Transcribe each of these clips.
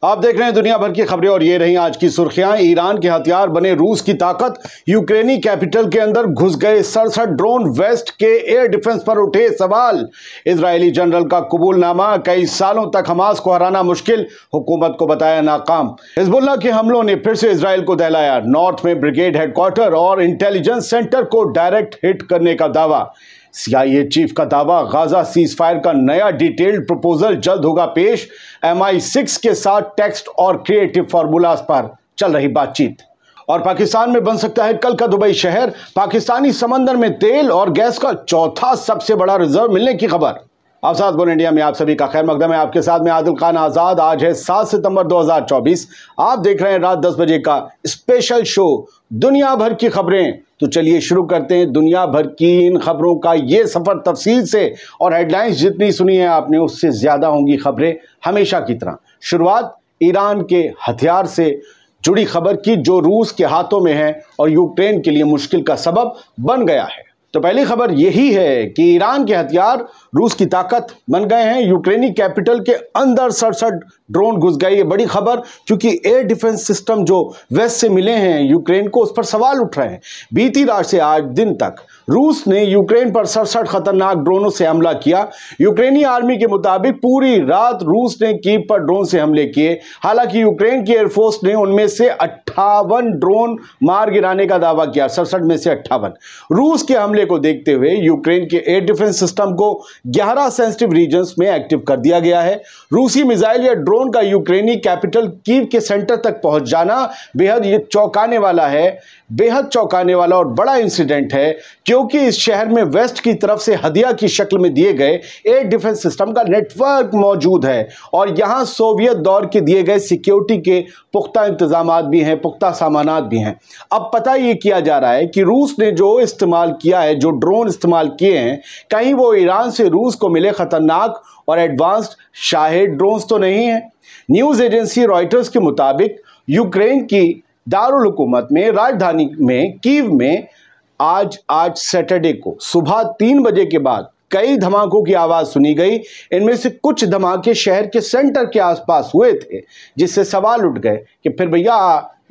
आप देख रहे हैं दुनिया भर की खबरें और ये रही आज की सुर्खियां। ईरान के हथियार बने रूस की ताकत, यूक्रेनी कैपिटल के अंदर घुस गए 67 ड्रोन, वेस्ट के एयर डिफेंस पर उठे सवाल, इजरायली जनरल का कबूलनामा, कई सालों तक हमास को हराना मुश्किल, हुकूमत को बताया नाकाम, हिजबुल्लाह के हमलों ने फिर से इजरायल को दहलाया, नॉर्थ में ब्रिगेड हेडक्वार्टर और इंटेलिजेंस सेंटर को डायरेक्ट हिट करने का दावा, CIA चीफ का दावा, गाजा सीज फायर का नया डिटेल्ड प्रपोजल जल्द होगा पेश, MI6 के साथ टेक्स्ट और क्रिएटिव फॉर्मूलाज पर चल रही बातचीत, और पाकिस्तान में बन सकता है कल का दुबई शहर, पाकिस्तानी समंदर में तेल और गैस का चौथा सबसे बड़ा रिजर्व मिलने की खबर। आप साथ बोल इंडिया में आप सभी का खैर मकदम है। आपके साथ में आदिल खान आजाद। आज है 7 सितंबर 2024। आप देख रहे हैं रात 10 बजे का स्पेशल शो दुनिया भर की खबरें। तो चलिए शुरू करते हैं दुनिया भर की इन खबरों का ये सफर तफसील से, और हेडलाइंस जितनी सुनी है आपने उससे ज्यादा होंगी खबरें हमेशा की तरह। शुरुआत ईरान के हथियार से जुड़ी खबर की, जो रूस के हाथों में है और यूक्रेन के लिए मुश्किल का सबब बन गया है। तो पहली खबर यही है कि ईरान के हथियार रूस की ताकत बन गए हैं। यूक्रेनी कैपिटल के अंदर 67 ड्रोन घुस गए। ये बड़ी खबर, क्योंकि एयर डिफेंस सिस्टम जो वेस्ट से मिले हैं यूक्रेन को, उस पर सवाल उठ रहे हैं। बीती रात से आज दिन तक रूस ने यूक्रेन पर 67 खतरनाक ड्रोनों से हमला किया। यूक्रेनी आर्मी के मुताबिक पूरी रात रूस ने कीव पर ड्रोन से हमले किए। हालांकि यूक्रेन की एयरफोर्स ने उनमें से 58 ड्रोन मार गिराने का दावा किया। 67 में से 58। रूस के हमले को देखते हुए यूक्रेन के एयर डिफेंस सिस्टम को 11 सेंसिटिव रीजन्स में एक्टिव कर दिया गया है। रूसी मिसाइल या ड्रोन का यूक्रेनी कैपिटल कीव के सेंटर तक पहुंच जाना बेहद ये चौंकाने वाला है, बेहद चौंकाने वाला और बड़ा इंसिडेंट है, क्योंकि इस शहर में वेस्ट की तरफ से हदिया की शक्ल में दिए गए एयर डिफेंस सिस्टम का नेटवर्क मौजूद है, और यहां सोवियत दौर के दिए गए सिक्योरिटी के पुख्ता इंतजामात भी हैं, पुख्ता सामानात भी हैं। अब पता ये किया जा रहा है कि रूस ने जो इस्तेमाल किया है, जो ड्रोन इस्तेमाल किए हैं, कहीं वो ईरान से रूस को मिले खतरनाक और एडवांस्ड शाहेद ड्रोन्स तो नहीं है। न्यूज एजेंसी रॉयटर्स के मुताबिक यूक्रेन की दारुल हुकूमत में राजधानी में कीव में आज सैटरडे को सुबह 3 बजे के बाद कई धमाकों की आवाज सुनी गई। इनमें से कुछ धमाके शहर के सेंटर के आसपास हुए थे, जिससे सवाल उठ गए कि फिर भैया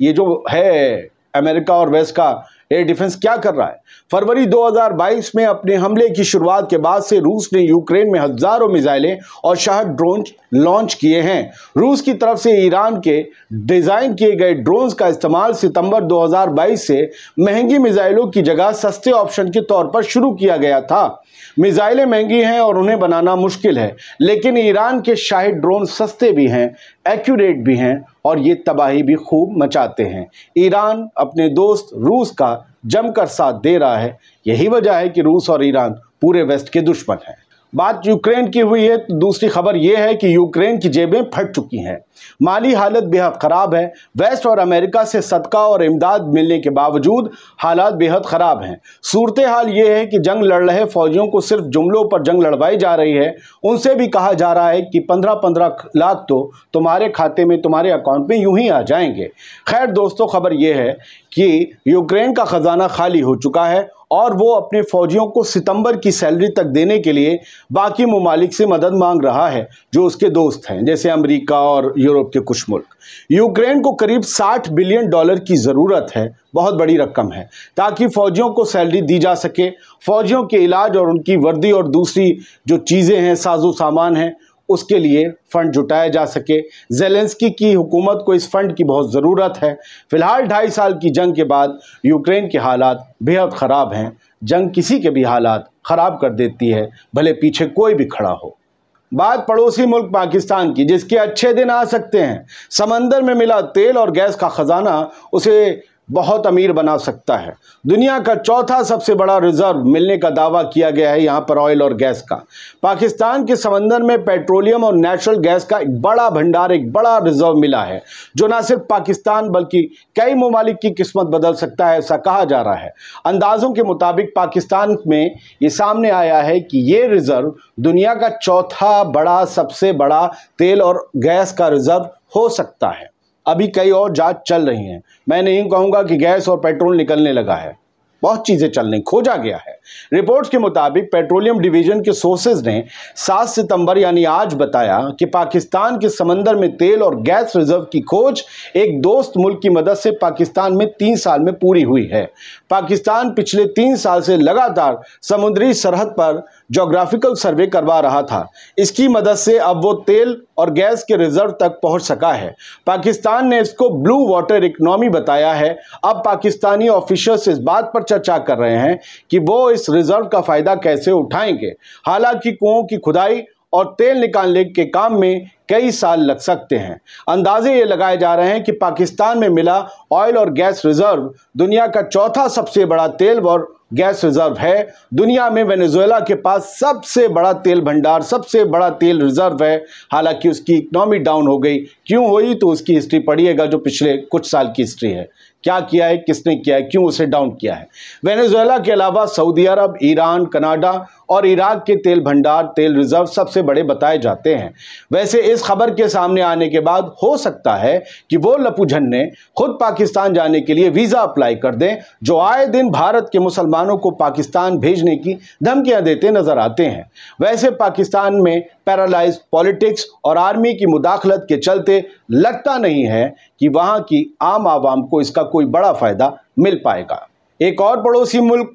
ये जो है अमेरिका और वेस्ट का एयर डिफेंस क्या कर रहा है। फरवरी 2022 में अपने हमले की शुरुआत के बाद से रूस ने यूक्रेन में हजारों मिसाइलें और शायद ड्रोन लॉन्च किए हैं। रूस की तरफ से ईरान के डिजाइन किए गए ड्रोन्स का इस्तेमाल सितंबर 2022 से महंगी मिसाइलों की जगह सस्ते ऑप्शन के तौर पर शुरू किया गया था। मिसाइलें महंगी हैं और उन्हें बनाना मुश्किल है, लेकिन ईरान के शाहिद ड्रोन सस्ते भी हैं, एक्यूरेट भी हैं और ये तबाही भी खूब मचाते हैं। ईरान अपने दोस्त रूस का जमकर साथ दे रहा है। यही वजह है कि रूस और ईरान पूरे वेस्ट के दुश्मन हैं। बात यूक्रेन की हुई है तो दूसरी खबर यह है कि यूक्रेन की जेबें फट चुकी हैं। माली हालत बेहद खराब है। वेस्ट और अमेरिका से सदका और इमदाद मिलने के बावजूद हालात बेहद खराब हैं। सूरत हाल ये है कि जंग लड़ रहे फौजियों को सिर्फ जुमलों पर जंग लड़वाई जा रही है। उनसे भी कहा जा रहा है कि 15-15 लाख तो तुम्हारे खाते में, तुम्हारे अकाउंट में यूं ही आ जाएंगे। खैर दोस्तों, खबर यह है कि यूक्रेन का खजाना खाली हो चुका है और वो अपने फौजियों को सितंबर की सैलरी तक देने के लिए बाकी ममालिक से मदद मांग रहा है, जो उसके दोस्त हैं, जैसे अमेरिका और यूरोप के कुछ मुल्क। यूक्रेन को करीब $60 बिलियन की ज़रूरत है, बहुत बड़ी रकम है, ताकि फौजियों को सैलरी दी जा सके। फौजियों के इलाज और उनकी वर्दी और दूसरी जो चीज़ें हैं, साजो सामान हैं, उसके लिए फंड जुटाया जा सके। ज़ेलेंस्की की हुकूमत को इस फंड की बहुत ज़रूरत है। फिलहाल 2.5 साल की जंग के बाद यूक्रेन के हालात बेहद ख़राब हैं। जंग किसी के भी हालात ख़राब कर देती है, भले पीछे कोई भी खड़ा हो। बात पड़ोसी मुल्क पाकिस्तान की, जिसके अच्छे दिन आ सकते हैं। समंदर में मिला तेल और गैस का खजाना उसे बहुत अमीर बना सकता है। दुनिया का चौथा सबसे बड़ा रिजर्व मिलने का दावा किया गया है यहाँ पर ऑयल और गैस का। पाकिस्तान के समंदर में पेट्रोलियम और नेचुरल गैस का एक बड़ा भंडार, एक बड़ा रिजर्व मिला है, जो न सिर्फ पाकिस्तान बल्कि कई ममालिक की किस्मत बदल सकता है, ऐसा कहा जा रहा है। अंदाजों के मुताबिक पाकिस्तान में ये सामने आया है कि ये रिजर्व दुनिया का चौथा बड़ा, सबसे बड़ा तेल और गैस का रिजर्व हो सकता है। अभी कई और जांच चल रही हैं। मैं नहीं कहूँगा कि गैस और पेट्रोल निकलने लगा है, बहुत चीजें चल रही, खोजा गया है। रिपोर्ट्स के मुताबिक पेट्रोलियम डिवीजन के सोर्सेज ने 7 सितंबर यानी आज बताया कि पाकिस्तान के समंदर में तेल और गैस रिजर्व की खोज एक दोस्त मुल्क की मदद से पाकिस्तान में 3 साल में पूरी हुई है। पाकिस्तान पिछले 3 साल से लगातार समुद्री सरहद पर ज्योग्राफिकल सर्वे करवा रहा था। इसकी मदद से अब वो तेल और गैस के रिजर्व तक पहुंच सका है। पाकिस्तान ने इसको ब्लू वाटर इकोनॉमी बताया है। अब पाकिस्तानी ऑफिशियल्स इस बात पर चर्चा कर रहे हैं कि वो इस रिजर्व का फायदा कैसे उठाएंगे। हालांकि कुओं की खुदाई और तेल निकालने के काम में कई साल लग सकते हैं। अंदाजे ये लगाए जा रहे हैं कि पाकिस्तान में मिला ऑयल और गैस रिजर्व दुनिया का चौथा सबसे बड़ा तेल और गैस रिजर्व है। दुनिया में वेनेजुएला के पास सबसे बड़ा तेल भंडार, सबसे बड़ा तेल रिजर्व है। हालांकि उसकी इकोनॉमी डाउन हो गई। क्यों हुई तो उसकी हिस्ट्री पढ़िएगा, जो पिछले कुछ साल की हिस्ट्री है, क्या किया है, किसने किया है, क्यों उसे डाउन किया है। वेनेजुएला के अलावा सऊदी अरब, ईरान, कनाडा और इराक के तेल भंडार, तेल रिजर्व सबसे बड़े बताए जाते हैं। वैसे इस खबर के सामने आने के बाद हो सकता है कि वो लपूझन्ने खुद पाकिस्तान जाने के लिए वीजा अप्लाई कर दें, जो आए दिन भारत के मुसलमानों को पाकिस्तान भेजने की धमकियां देते नजर आते हैं। वैसे पाकिस्तान में पैरालाइज्ड पॉलिटिक्स और आर्मी की मुदाखलत के चलते लगता नहीं है कि वहां की आम आवाम को इसका कोई बड़ा फायदा मिल पाएगा। एक और पड़ोसी मुल्क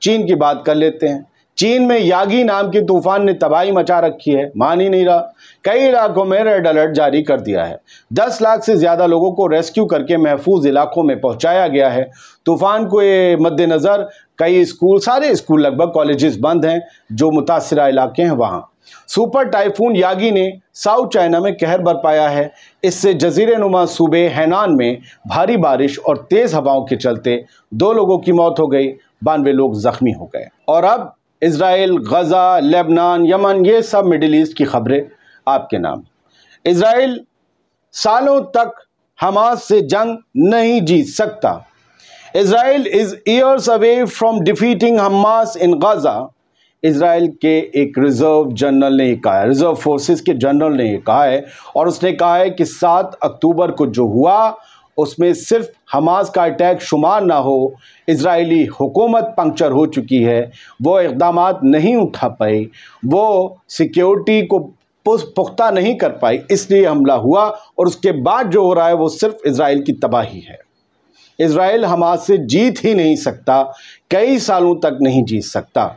चीन की बात कर लेते हैं। चीन में यागी नाम के तूफान ने तबाही मचा रखी है, मान ही नहीं रहा। कई इलाकों में रेड अलर्ट जारी कर दिया है। 10 लाख से ज्यादा लोगों को रेस्क्यू करके महफूज इलाकों में पहुंचाया गया है। तूफान को मद्देनजर कई स्कूल, सारे स्कूल लगभग, कॉलेजेस बंद हैं जो मुतासिरा इलाके हैं वहां। सुपर टाइफून यागी ने साउथ चाइना में कहर बरपाया है। इससे जजीरे नुमा सूबे हैनान में भारी बारिश और तेज हवाओं के चलते 2 लोगों की मौत हो गई, 92 लोग जख्मी हो गए। और अब इजराइल, गजा, लेबनान, यमन, ये सब मिडिल ईस्ट की खबरें आपके नाम। इजराइल सालों तक हमास से जंग नहीं जीत सकता। Israel is years away from defeating Hamas in Gaza. Israel के एक रिजर्व जनरल ने कहा है, रिजर्व फोर्सेस के जनरल ने ये कहा है, और उसने कहा है कि 7 अक्टूबर को जो हुआ उसमें सिर्फ हमास का अटैक शुमार ना हो। इजरायली हुकूमत पंक्चर हो चुकी है, वो इक़दामात नहीं उठा पाई, वो सिक्योरिटी को पुख्ता नहीं कर पाई, इसलिए हमला हुआ। और उसके बाद जो हो रहा है वो सिर्फ इजराइल की तबाही है। इजराइल हमास से जीत ही नहीं सकता, कई सालों तक नहीं जीत सकता।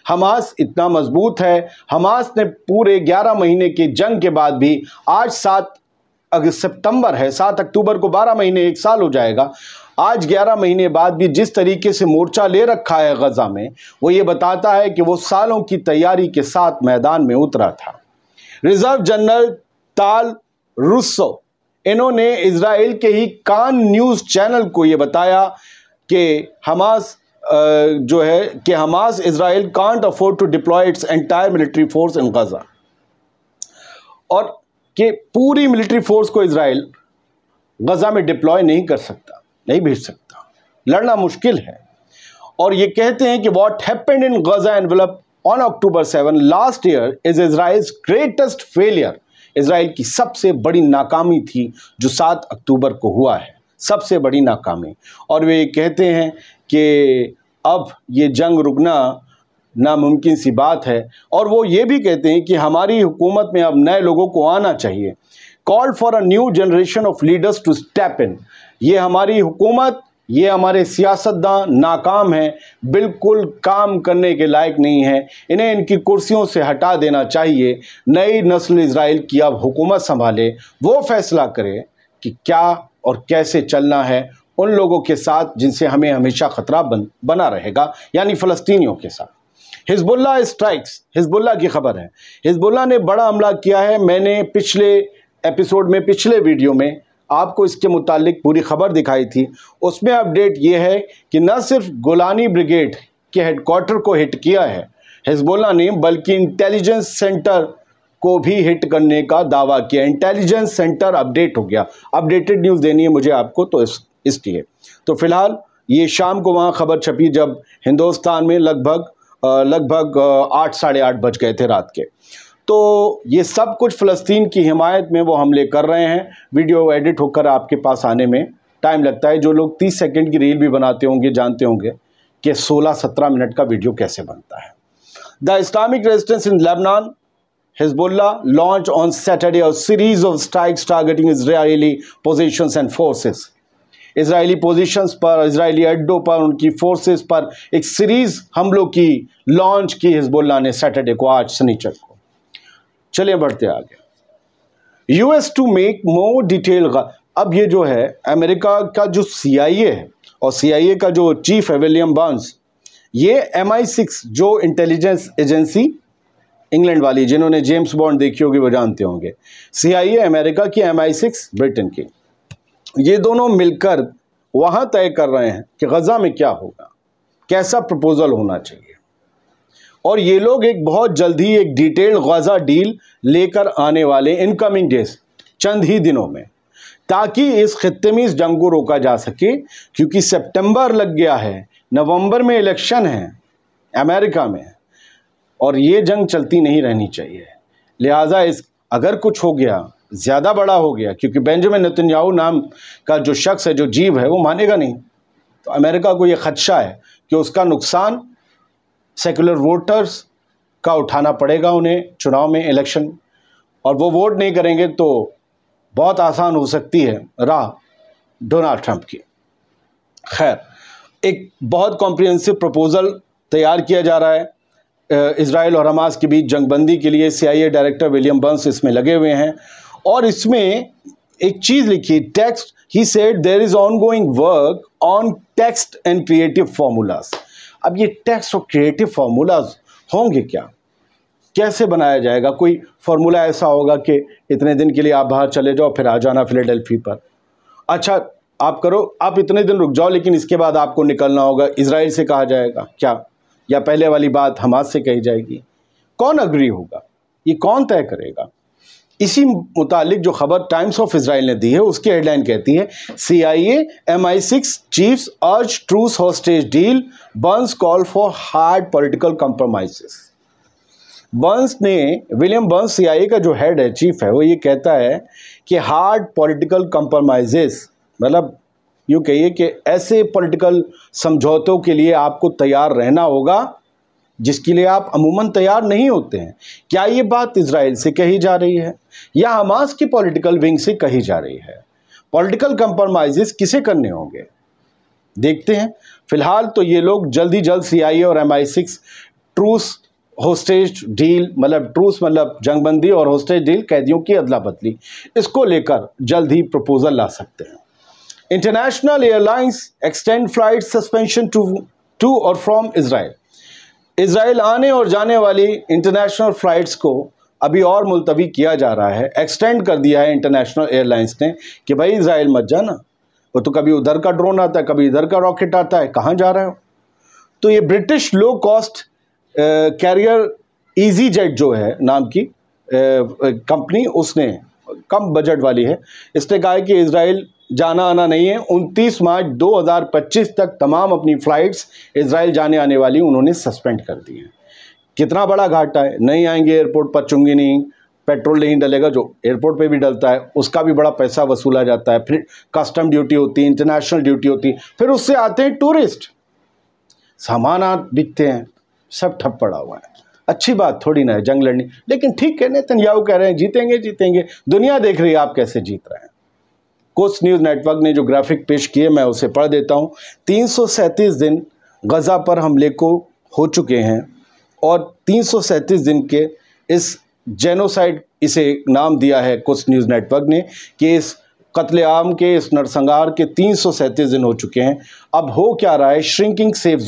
हमास इतना मजबूत है। हमास ने पूरे 11 महीने की जंग के बाद भी, आज 7 सितंबर है, 7 अक्टूबर को 12 महीने, 1 साल हो जाएगा। आज 11 महीने बाद भी जिस तरीके से मोर्चा ले रखा है गजा में, वो ये बताता है कि वो सालों की तैयारी के साथ मैदान में उतरा था। रिजर्व जनरल ताल रुस्सो, इन्होंने इजराइल के ही कान न्यूज़ चैनल को ये बताया कि हमास जो है कि Hamas Israel can't afford to deploy its entire military force in Gaza, और कि पूरी मिलिट्री फोर्स को इजराइल गजा में डिप्लॉय नहीं कर सकता, नहीं भेज सकता, लड़ना मुश्किल है। और ये कहते हैं कि what happened in Gaza envelop on October 7 last year is Israel's greatest failure. Israel की सबसे बड़ी नाकामी थी जो 7 अक्टूबर को हुआ है, सबसे बड़ी नाकामी। और वे कहते हैं कि अब ये जंग रुकना नामुमकिन सी बात है। और वो ये भी कहते हैं कि हमारी हुकूमत में अब नए लोगों को आना चाहिए। Call for a new generation of leaders to step in. ये हमारी हुकूमत, ये हमारे सियासतदान नाकाम हैं, बिल्कुल काम करने के लायक नहीं है, इन्हें इनकी कुर्सियों से हटा देना चाहिए। नई नस्ल इजराइल की अब हुकूमत संभाले, वो फैसला करे कि क्या और कैसे चलना है उन लोगों के साथ जिनसे हमें हमेशा खतरा बना रहेगा, यानी फ़लस्तीनियों के साथ। हिजबुल्लाह स्ट्राइक्स, हिजबुल्लाह की खबर है। हिजबुल्लाह ने बड़ा हमला किया है। मैंने पिछले एपिसोड में, पिछले वीडियो में आपको इसके मुतालिक पूरी खबर दिखाई थी। उसमें अपडेट ये है कि न सिर्फ गोलानी ब्रिगेड के हेडक्वार्टर को हिट किया है हिजबुल्लाह ने, बल्कि इंटेलिजेंस सेंटर को भी हिट करने का दावा किया। इंटेलिजेंस सेंटर अपडेट हो गया, अपडेटेड न्यूज़ देनी है मुझे आपको, तो इसलिए तो फिलहाल ये शाम को वहाँ खबर छपी जब हिंदुस्तान में लगभग 8 साढ़े 8 बज गए थे रात के। तो ये सब कुछ फ़लस्तीन की हिमायत में वो हमले कर रहे हैं। वीडियो एडिट होकर आपके पास आने में टाइम लगता है। जो लोग 30 सेकंड की रील भी बनाते होंगे जानते होंगे कि 16-17 मिनट का वीडियो कैसे बनता है। The Islamic resistance in Lebanon, Hezbollah launched on Saturday a series of strikes targeting Israeli positions and forces. Israeli positions पर, इजरायली अड्डों पर, उनकी फोर्सेस पर एक सीरीज हमलों की लॉन्च की हिजबुल्लाह ने सैटरडे को, आज शनिचर को। चलिए बढ़ते आगे। US to make more detail. अब ये जो है अमेरिका का जो CIA है और CIA का जो चीफ है विलियम बर्न्स, ये MI6 जो इंटेलिजेंस एजेंसी इंग्लैंड वाली, जिन्होंने जेम्स बॉन्ड देखी होगी वो जानते होंगे, CIA अमेरिका की, MI6 ब्रिटेन की, ये दोनों मिलकर वहाँ तय कर रहे हैं कि गज़ा में क्या होगा, कैसा प्रपोजल होना चाहिए। और ये लोग एक बहुत जल्दी एक डिटेल्ड गज़ा डील लेकर आने वाले इनकमिंग डेज, चंद ही दिनों में, ताकि इस खित्ते में इस जंग को रोका जा सके। क्योंकि सितंबर लग गया है, नवंबर में इलेक्शन है अमेरिका में, और ये जंग चलती नहीं रहनी चाहिए। लिहाजा इस अगर कुछ हो गया, ज़्यादा बड़ा हो गया, क्योंकि बेंजामिन नेतन्याहू नाम का जो शख्स है, जो जीव है, वो मानेगा नहीं, तो अमेरिका को ये खदशा है कि उसका नुकसान सेकुलर वोटर्स का उठाना पड़ेगा उन्हें चुनाव में, इलेक्शन, और वो वोट नहीं करेंगे तो बहुत आसान हो सकती है राह डोनाल्ड ट्रंप की। खैर, एक बहुत कॉम्प्रिहेंसिव प्रपोजल तैयार किया जा रहा है इजराइल और हमास के बीच जंगबंदी के लिए। CIA डायरेक्टर विलियम बर्न्स इसमें लगे हुए हैं, और इसमें एक चीज़ लिखी, text, he said there is ongoing work on text and creative formulas. अब ये टेक्स्ट और क्रिएटिव फार्मूलाज होंगे क्या, कैसे बनाया जाएगा? कोई फार्मूला ऐसा होगा कि इतने दिन के लिए आप बाहर चले जाओ, फिर आ जाना फिलाडेल्फी पर, अच्छा आप करो, आप इतने दिन रुक जाओ, लेकिन इसके बाद आपको निकलना होगा। इजराइल से कहा जाएगा क्या, या पहले वाली बात हमास से कही जाएगी? कौन अग्री होगा, ये कौन तय करेगा? इसी मुतालिक जो खबर टाइम्स ऑफ इजराइल ने दी है, उसकी हेडलाइन कहती है, CIA MI6 chiefs urge truce hostage deal, Burns call for hard political compromises. Burns ने, विलियम बर्न्स CIA का जो हेड है, चीफ है, वो ये कहता है कि हार्ड पॉलिटिकल कंप्रोमाइजेस, मतलब यूँ कहिए कि ऐसे पॉलिटिकल समझौतों के लिए आपको तैयार रहना होगा जिसके लिए आप अमूमन तैयार नहीं होते हैं। क्या ये बात इजराइल से कही जा रही है या हमास की पॉलिटिकल विंग से कही जा रही है? पॉलिटिकल कंप्रोमाइजेस किसे करने होंगे, देखते हैं। फिलहाल तो ये लोग जल्द ही जल्द CIA और MI6 ट्रूस होस्टेज डील, मतलब ट्रूस मतलब जंगबंदी, और होस्टेज डील कैदियों की अदला बदली, इसको लेकर जल्द ही प्रपोजल ला सकते हैं। International airlines extend flight suspension to और फ्रॉम इजराइल। इजराइल आने और जाने वाली इंटरनेशनल फ़्लाइट्स को अभी और मुलतवी किया जा रहा है, एक्सटेंड कर दिया है इंटरनेशनल एयरलाइंस ने कि भाई इजराइल मत जाना, वो तो कभी उधर का ड्रोन आता है, कभी इधर का रॉकेट आता है, कहाँ जा रहे हो? तो ये British low cost carrier EasyJet जो है नाम की कंपनी, उसने, कम बजट वाली है, इसने कहा है कि इजराइल जाना आना नहीं है। 29 मार्च 2025 तक तमाम अपनी फ़्लाइट्स इजराइल जाने आने वाली उन्होंने सस्पेंड कर दी हैं। कितना बड़ा घाटा है, नहीं आएंगे एयरपोर्ट पर, चुंगी नहीं, पेट्रोल नहीं डलेगा, जो एयरपोर्ट पे भी डलता है उसका भी बड़ा पैसा वसूला जाता है, फिर कस्टम ड्यूटी होती है, इंटरनेशनल ड्यूटी होती है, फिर उससे आते हैं टूरिस्ट, सामान बिकते हैं, सब ठप पड़ा हुआ है। अच्छी बात थोड़ी ना है जंग लड़नी, लेकिन ठीक है, नेतन्याहू कह रहे हैं जीतेंगे जीतेंगे, दुनिया देख रही है आप कैसे जीत रहे हैं। कुछ न्यूज़ नेटवर्क ने जो ग्राफिक पेश किए मैं उसे पढ़ देता हूँ। 337 दिन गज़ा पर हमले को हो चुके हैं, और 337 दिन के इस जेनोसाइड, इसे नाम दिया है कुछ न्यूज़ नेटवर्क ने, कि इस कत्लेआम के, इस नरसंहार के 337 दिन हो चुके हैं। अब हो क्या रहा है? श्रिंकिंग सेफ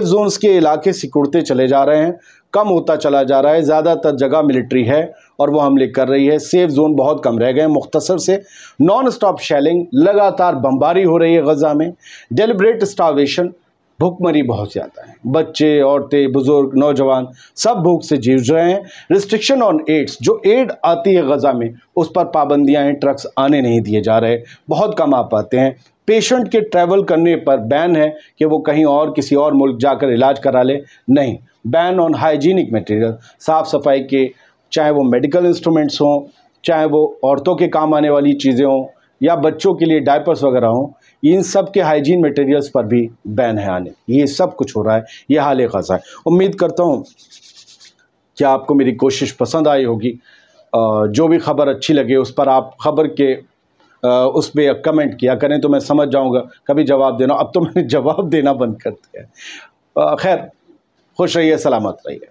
जोन्स के इलाके सिकुड़ते चले जा रहे हैं, कम होता चला जा रहा है, ज़्यादातर जगह मिलिट्री है और वो हमले कर रही है, सेफ जोन बहुत कम रह गए हैं। मुख्तसर से नॉन स्टॉप शेलिंग, लगातार बमबारी हो रही है गज़ा में, डेलिब्रेट स्टार्वेशन, भूखमरी बहुत ज़्यादा है, बच्चे, औरतें, बुज़ुर्ग, नौजवान सब भूख से जूझ रहे हैं। रिस्ट्रिक्शन ऑन एड्स, जो एड आती है गज़ा में उस पर पाबंदियाँ हैं, ट्रक्स आने नहीं दिए जा रहे, बहुत कम आ पाते हैं। पेशेंट के ट्रैवल करने पर बैन है कि वो कहीं और किसी और मुल्क जाकर इलाज करा ले, नहीं। बैन ऑन हाइजीनिक मटेरियल, साफ़ सफाई के, चाहे वो मेडिकल इंस्ट्रूमेंट्स हों, चाहे वो औरतों के काम आने वाली चीज़ें हों, या बच्चों के लिए डायपर्स वगैरह हों, इन सब के हाइजीन मटेरियल्स पर भी बैन है आने। ये सब कुछ हो रहा है, ये हाल ग़ज़ा है। उम्मीद करता हूँ कि आपको मेरी कोशिश पसंद आई होगी। जो भी खबर अच्छी लगे उस पर आप खबर के उस पर कमेंट किया करें तो मैं समझ जाऊंगा कभी जवाब देना। अब तो मैंने जवाब देना बंद कर दिया है। खैर, खुश रहिए, सलामत रहिए।